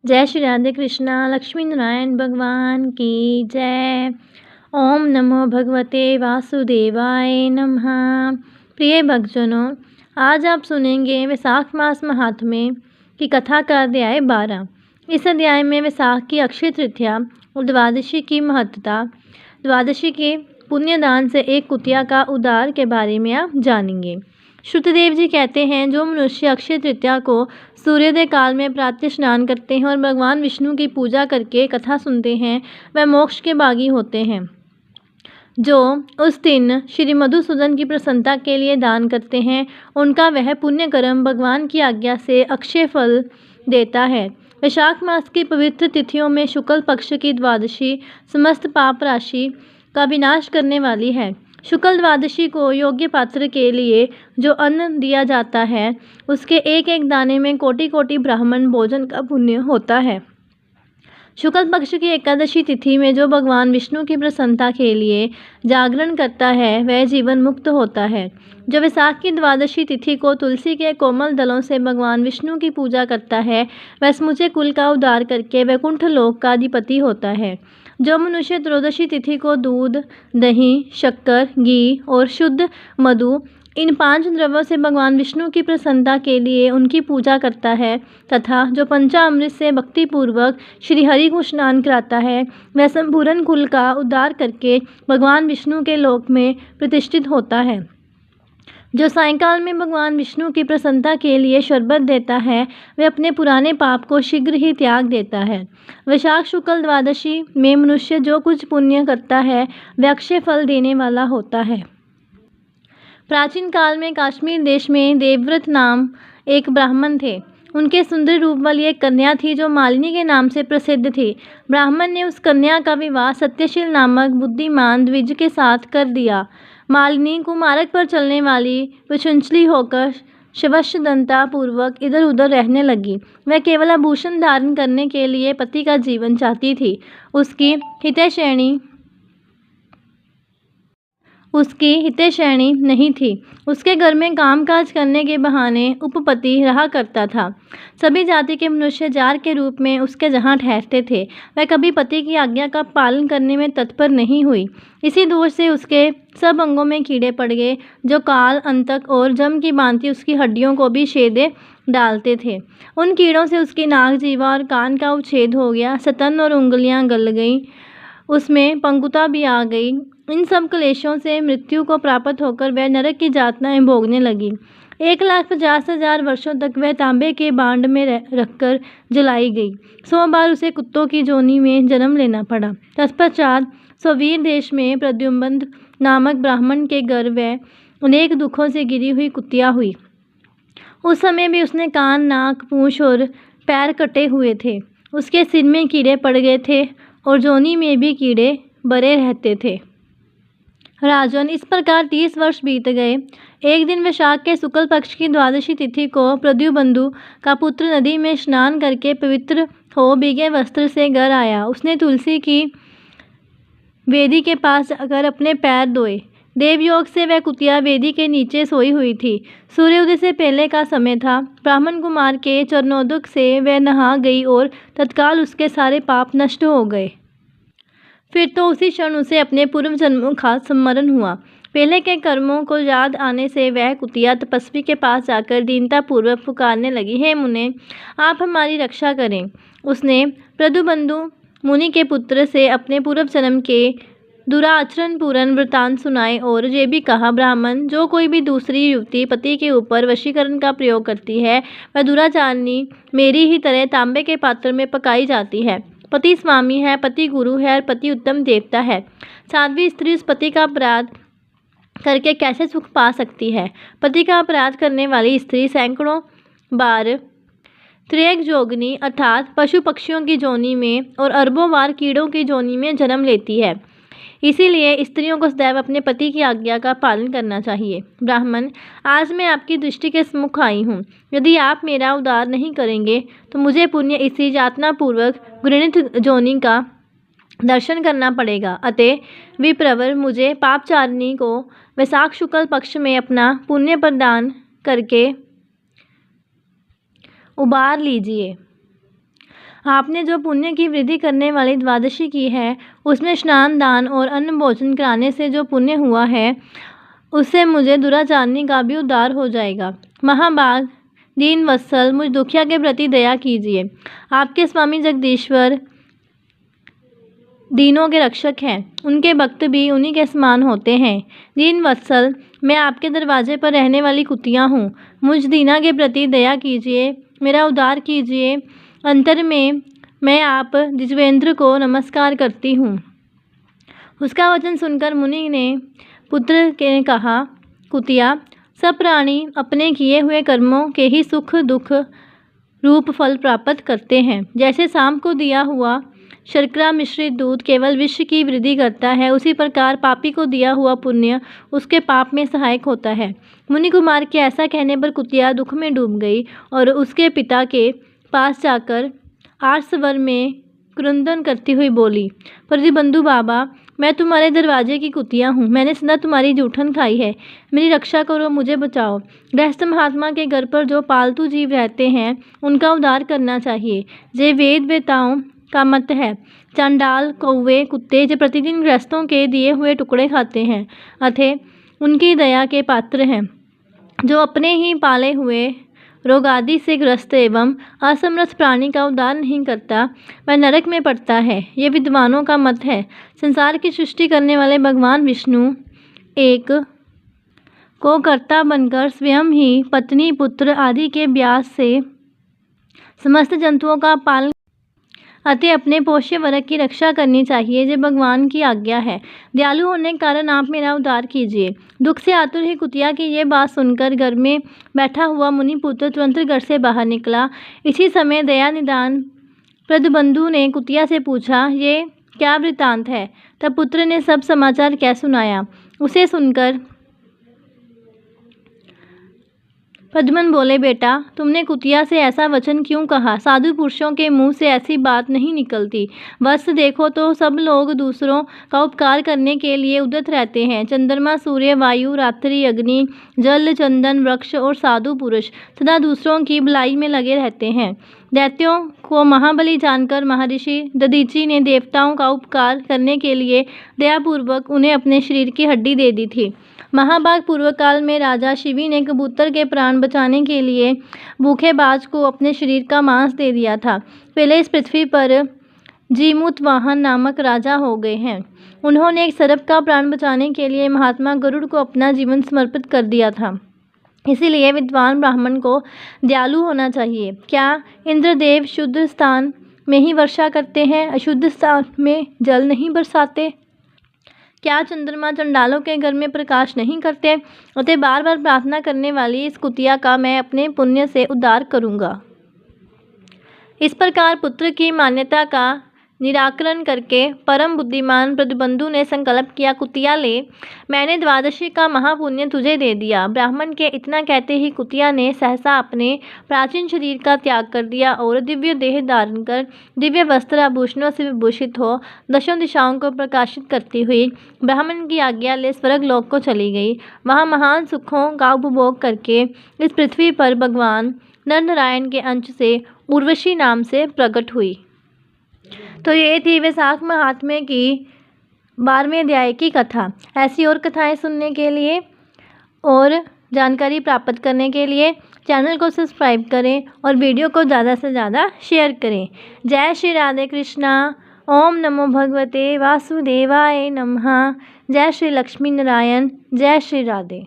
जय श्री राधे कृष्णा। लक्ष्मी नारायण भगवान की जय। ओम नमो भगवते वासुदेवाय नमः। प्रिय भक्तजनों, आज आप सुनेंगे वैशाख मास महात्म्य की कथा का अध्याय 12। इस अध्याय में वैशाख की अक्षय तृतीया और द्वादशी की महत्ता, द्वादशी के पुण्यदान से एक कुतिया का उद्धार के बारे में आप जानेंगे। श्रुतदेव जी कहते हैं, जो मनुष्य अक्षय तृतीया को सूर्योदय काल में प्रातः स्नान करते हैं और भगवान विष्णु की पूजा करके कथा सुनते हैं, वह मोक्ष के भागी होते हैं। जो उस दिन श्री मधुसूदन की प्रसन्नता के लिए दान करते हैं, उनका वह पुण्य कर्म भगवान की आज्ञा से अक्षय फल देता है। वैशाख मास की पवित्र तिथियों में शुक्ल पक्ष की द्वादशी समस्त पाप राशि का विनाश करने वाली है। शुक्ल द्वादशी को योग्य पात्र के लिए जो अन्न दिया जाता है, उसके एक एक दाने में कोटि कोटि ब्राह्मण भोजन का पुण्य होता है। शुक्ल पक्ष की एकादशी तिथि में जो भगवान विष्णु की प्रसन्नता के लिए जागरण करता है, वह जीवन मुक्त होता है। जो वैशाख की द्वादशी तिथि को तुलसी के कोमल दलों से भगवान विष्णु की पूजा करता है, वह समूचे कुल का उद्धार करके वैकुंठ लोक का अधिपति होता है। जो मनुष्य त्रयोदशी तिथि को दूध, दही, शक्कर, घी और शुद्ध मधु, इन 5 द्रव्यों से भगवान विष्णु की प्रसन्नता के लिए उनकी पूजा करता है, तथा जो पंचामृत से भक्तिपूर्वक श्री हरि को स्नान कराता है, वह संपूर्ण कुल का उद्धार करके भगवान विष्णु के लोक में प्रतिष्ठित होता है। जो सायंकाल में भगवान विष्णु की प्रसन्नता के लिए शरबत देता है, वह अपने पुराने पाप को शीघ्र ही त्याग देता है। वैशाख शुक्ल द्वादशी में मनुष्य जो कुछ पुण्य करता है, वह अक्षय फल देने वाला होता है। प्राचीन काल में काश्मीर देश में देवव्रत नाम एक ब्राह्मण थे। उनके सुंदर रूप वाली एक कन्या थी, जो मालिनी के नाम से प्रसिद्ध थी। ब्राह्मण ने उस कन्या का विवाह सत्यशील नामक बुद्धिमान द्विज के साथ कर दिया। मालिनी कुमार्ग पर चलने वाली व चंचली होकर शवशदंता पूर्वक इधर उधर रहने लगी। वह केवल आभूषण धारण करने के लिए पति का जीवन चाहती थी। उसकी हितैषिणी नहीं थी। उसके घर में कामकाज करने के बहाने उपपति रहा करता था। सभी जाति के मनुष्य जार के रूप में उसके जहाँ ठहरते थे। वह कभी पति की आज्ञा का पालन करने में तत्पर नहीं हुई। इसी दोष से उसके सब अंगों में कीड़े पड़ गए, जो काल, अंतक और जम की भांति उसकी हड्डियों को भी छेदे डालते थे। उन कीड़ों से उसकी नाक, जीवा और कान का उच्छेद हो गया। स्तन और उंगलियां गल गईं, उसमें पंगुता भी आ गई। इन सब क्लेशों से मृत्यु को प्राप्त होकर वह नरक की यातनाएं भोगने लगी। 1,50,000 वर्षों तक वह तांबे के बांड में रखकर जलाई गई। 100 बार उसे कुत्तों की जोनी में जन्म लेना पड़ा। तत्पश्चात स्ववीर देश में प्रद्युम्न नामक ब्राह्मण के घर वह अनेक दुखों से गिरी हुई कुतिया हुई। उस समय भी उसने कान, नाक, पूंछ और पैर कटे हुए थे। उसके सिर में कीड़े पड़ गए थे और जोनी में भी कीड़े बरे रहते थे। राजन, इस प्रकार 30 वर्ष बीत गए। एक दिन वैशाख के शुक्ल पक्ष की द्वादशी तिथि को प्रद्युबंधु का पुत्र नदी में स्नान करके पवित्र हो भीगे वस्त्र से घर आया। उसने तुलसी की वेदी के पास जाकर अपने पैर धोए। देवयोग से वह कुतिया वेदी के नीचे सोई हुई थी। सूर्योदय से पहले का समय था। ब्राह्मण कुमार के चरणोदक से वह नहा गई और तत्काल उसके सारे पाप नष्ट हो गए। फिर तो उसी क्षण उसे अपने पूर्व जन्मों का स्मरण हुआ। पहले के कर्मों को याद आने से वह कुतिया तपस्वी के पास जाकर दीनता पूर्वक पुकारने लगी, हे मुने, आप हमारी रक्षा करें। उसने प्रद्युबंधु मुनि के पुत्र से अपने पूर्व जन्म के दुराचरण पूर्ण वृतांत सुनाए और ये भी कहा, ब्राह्मण, जो कोई भी दूसरी युवती पति के ऊपर वशीकरण का प्रयोग करती है, वह दुराचारणी मेरी ही तरह तांबे के पात्र में पकाई जाती है। पति स्वामी है, पति गुरु है और पति उत्तम देवता है। साध्वी स्त्री उस पति का अपराध करके कैसे सुख पा सकती है? पति का अपराध करने वाली स्त्री सैकड़ों बार त्रियक जोगनी अर्थात पशु पक्षियों की जोनी में और अरबों बार कीड़ों की जोनी में जन्म लेती है। इसीलिए स्त्रियों को सदैव अपने पति की आज्ञा का पालन करना चाहिए। ब्राह्मण, आज मैं आपकी दृष्टि के सम्मुख आई हूँ। यदि आप मेरा उद्धार नहीं करेंगे तो मुझे पुण्य इसी यातना पूर्वक घृणित जोनि का दर्शन करना पड़ेगा। अतः विप्रवर, मुझे पापचारिणी को वैशाख शुक्ल पक्ष में अपना पुण्य प्रदान करके उबार लीजिए। आपने जो पुण्य की वृद्धि करने वाली द्वादशी की है, उसमें स्नान, दान और अन्न भोजन कराने से जो पुण्य हुआ है, उससे मुझे दुराचारनी का भी उद्धार हो जाएगा। महाभाग दीन वत्सल, मुझ दुखिया के प्रति दया कीजिए। आपके स्वामी जगदीश्वर दीनों के रक्षक हैं, उनके भक्त भी उन्हीं के समान होते हैं। दीन वत्सल, मैं आपके दरवाजे पर रहने वाली कुतिया हूँ। मुझ दीना के प्रति दया कीजिए, मेरा उद्धार कीजिए। अंतर में मैं आप द्विजेंद्र को नमस्कार करती हूँ। उसका वचन सुनकर मुनि ने पुत्र ने कहा, कुतिया, सब प्राणी अपने किए हुए कर्मों के ही सुख दुख रूप फल प्राप्त करते हैं। जैसे शाम को दिया हुआ शर्करा मिश्रित दूध केवल विष की वृद्धि करता है, उसी प्रकार पापी को दिया हुआ पुण्य उसके पाप में सहायक होता है। मुनि कुमार के ऐसा कहने पर कुतिया दुख में डूब गई और उसके पिता के पास जाकर आर्तस्वर में क्रंदन करती हुई बोली, प्रतिबंधु बाबा, मैं तुम्हारे दरवाजे की कुतिया हूँ। मैंने सदा तुम्हारी जूठन खाई है। मेरी रक्षा करो, मुझे बचाओ। गृहस्थ महात्मा के घर पर जो पालतू जीव रहते हैं, उनका उद्धार करना चाहिए। ये वेद वेताओं का मत है। चांडाल, कौवे, कुत्ते जो प्रतिदिन गृहस्थों के दिए हुए टुकड़े खाते हैं, अतः उनकी दया के पात्र हैं। जो अपने ही पाले हुए रोग आदि से ग्रस्त एवं असमर्थ प्राणी का उद्धार नहीं करता, वह नरक में पड़ता है। ये विद्वानों का मत है। संसार की सृष्टि करने वाले भगवान विष्णु एक को कर्ता बनकर स्वयं ही पत्नी, पुत्र आदि के व्यास से समस्त जंतुओं का पालन, अतः अपने पोष्य वर्ग की रक्षा करनी चाहिए। ये भगवान की आज्ञा है। दयालु होने के कारण आप मेरा उद्धार कीजिए। दुख से आतुर ही कुतिया की ये बात सुनकर घर में बैठा हुआ मुनिपुत्र तुरंत घर से बाहर निकला। इसी समय दया निदान प्रतिबंधु ने कुतिया से पूछा, ये क्या वृतांत है? तब पुत्र ने सब समाचार कह सुनाया। उसे सुनकर पद्मन बोले, बेटा, तुमने कुतिया से ऐसा वचन क्यों कहा? साधु पुरुषों के मुंह से ऐसी बात नहीं निकलती। बस देखो तो सब लोग दूसरों का उपकार करने के लिए उद्यत रहते हैं। चंद्रमा, सूर्य, वायु, रात्रि, अग्नि, जल, चंदन, वृक्ष और साधु पुरुष सदा दूसरों की भलाई में लगे रहते हैं। दैत्यों को महाबली जानकर महर्षि दधीचि ने देवताओं का उपकार करने के लिए दयापूर्वक उन्हें अपने शरीर की हड्डी दे दी थी। महाभाग पूर्व काल में राजा शिवी ने कबूतर के प्राण बचाने के लिए भूखे बाज को अपने शरीर का मांस दे दिया था। पहले इस पृथ्वी पर जीमूतवाहन नामक राजा हो गए हैं। उन्होंने एक सर्प का प्राण बचाने के लिए महात्मा गरुड़ को अपना जीवन समर्पित कर दिया था। इसीलिए विद्वान ब्राह्मण को दयालु होना चाहिए। क्या इंद्रदेव शुद्ध स्थान में ही वर्षा करते हैं, अशुद्ध स्थान में जल नहीं बरसाते? क्या चंद्रमा चंडालों के घर में प्रकाश नहीं करते? अतः बार बार प्रार्थना करने वाली इस कुतिया का मैं अपने पुण्य से उद्धार करूँगा। इस प्रकार पुत्र की मान्यता का निराकरण करके परम बुद्धिमान प्रतिबंधु ने संकल्प किया, कुतिया ले, मैंने द्वादशी का महापुण्य तुझे दे दिया। ब्राह्मण के इतना कहते ही कुतिया ने सहसा अपने प्राचीन शरीर का त्याग कर दिया और दिव्य देह धारण कर दिव्य वस्त्र आभूषणों से विभूषित हो दशों दिशाओं को प्रकाशित करती हुई ब्राह्मण की आज्ञा ले स्वर्ग लोक को चली गई। वहाँ महान सुखों का उपभोग करके इस पृथ्वी पर भगवान नर नारायण के अंश से उर्वशी नाम से प्रकट हुई। तो ये थी वैशाख महात्म्य की 12वें अध्याय की कथा। ऐसी और कथाएं सुनने के लिए और जानकारी प्राप्त करने के लिए चैनल को सब्सक्राइब करें और वीडियो को ज़्यादा से ज़्यादा शेयर करें। जय श्री राधे कृष्णा। ओम नमो भगवते वासुदेवाय नमः। जय श्री लक्ष्मी नारायण। जय श्री राधे।